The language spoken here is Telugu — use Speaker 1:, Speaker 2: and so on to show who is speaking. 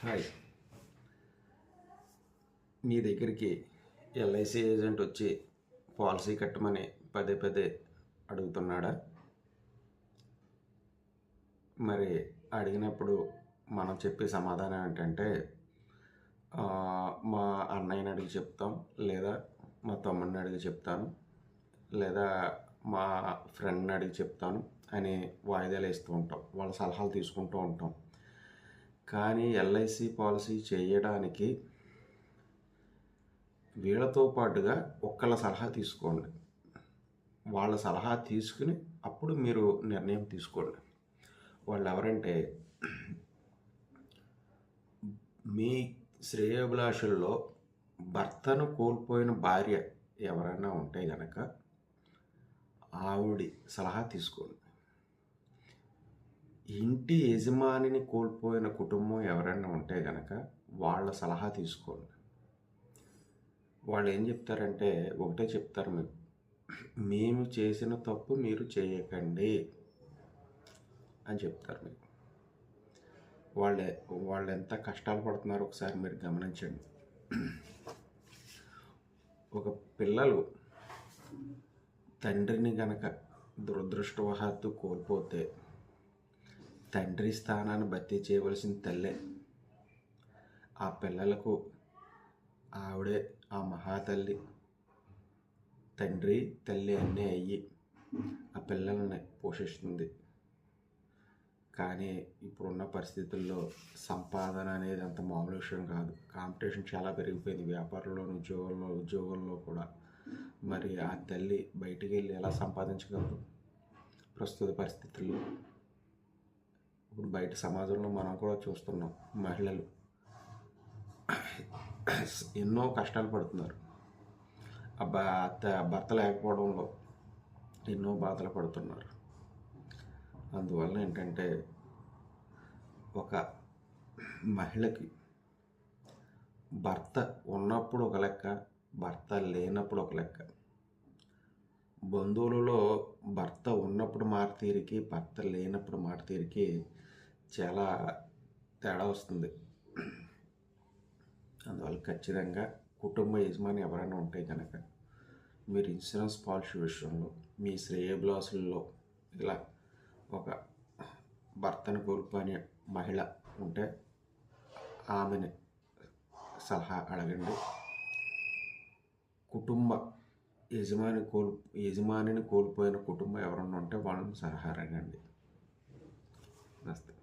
Speaker 1: హాయ్. మీ దగ్గరికి ఎల్ఐసి ఏజెంట్ వచ్చి పాలసీ కట్టమని పదే పదే అడుగుతున్నాడా? మరి అడిగినప్పుడు మనం చెప్పే సమాధానం ఏంటంటే మా అన్నయ్యని అడిగి చెప్తాం, లేదా మా తమ్ముడిని అడిగి చెప్తాను, లేదా మా ఫ్రెండ్ని అడిగి చెప్తాను అని వాయిదాలు వేస్తూ ఉంటాం. వాళ్ళ సలహాలు తీసుకుంటూ ఉంటాం. కానీ ఎల్ఐసి పాలసీ చేయడానికి వీళ్ళతో పాటుగా ఒక్కళ్ళ సలహా తీసుకోండి. వాళ్ళ సలహా తీసుకుని అప్పుడు మీరు నిర్ణయం తీసుకోండి. వాళ్ళు ఎవరంటే, మీ శ్రేయోభిలాషుల్లో భర్తను కోల్పోయిన భార్య ఎవరైనా ఉంటే గనక ఆవిడ సలహా తీసుకోండి. ఇంటి యజమానిని కోల్పోయిన కుటుంబం ఎవరైనా ఉంటే గనక వాళ్ళ సలహా తీసుకోండి. వాళ్ళు ఏం చెప్తారంటే ఒకటే చెప్తారు, మీకు మేము చేసిన తప్పు మీరు చేయకండి అని చెప్తారు. మీకు వాళ్ళు ఎంత కష్టాలు పడుతున్నారో ఒకసారి మీరు గమనించండి. ఒక పిల్లలు తండ్రిని గనక దురదృష్టవశాత్తు కోల్పోతే తండ్రి స్థానాన్ని భర్తీ చేయవలసిన తల్లే. ఆ పిల్లలకు ఆవిడే ఆ మహాతల్లి, తండ్రి తల్లి అన్నీ అయ్యి ఆ పిల్లల్ని పోషిస్తుంది. కానీ ఇప్పుడున్న పరిస్థితుల్లో సంపాదన అనేది అంత మామూలు విషయం కాదు. కాంపిటీషన్ చాలా పెరిగిపోయింది, వ్యాపారంలోను ఉద్యోగంలో కూడా. మరి ఆ తల్లి బయటికి వెళ్ళి ఎలా సంపాదించగలదు ప్రస్తుత పరిస్థితుల్లో? ఇప్పుడు బయట సమాజంలో మనం కూడా చూస్తున్నాం, మహిళలు ఎన్నో కష్టాలు పడుతున్నారు. భర్త లేకపోవడంలో ఎన్నో బాధలు పడుతున్నారు. అందువల్ల ఏంటంటే, ఒక మహిళకి భర్త ఉన్నప్పుడు ఒక లెక్క, భర్త లేనప్పుడు ఒక లెక్క. బంధువులలో భర్త ఉన్నప్పుడు మాట తీరికి, భర్త లేనప్పుడు మాట తీరికి చాలా తేడా వస్తుంది. అందువల్ల ఖచ్చితంగా కుటుంబ యజమాని ఎవరైనా ఉంటే కనుక మీరు ఇన్సూరెన్స్ పాలసీ విషయంలో మీ శ్రేయోభిలాషుల్లో ఇలా ఒక భర్తను కోల్పోయిన మహిళ ఉంటే ఆమెని సలహా అడగండి. కుటుంబ యజమానిని కోల్పోయిన కుటుంబం ఎవరన్నా ఉంటే వాళ్ళని సలహా అడగండి. నమస్తే.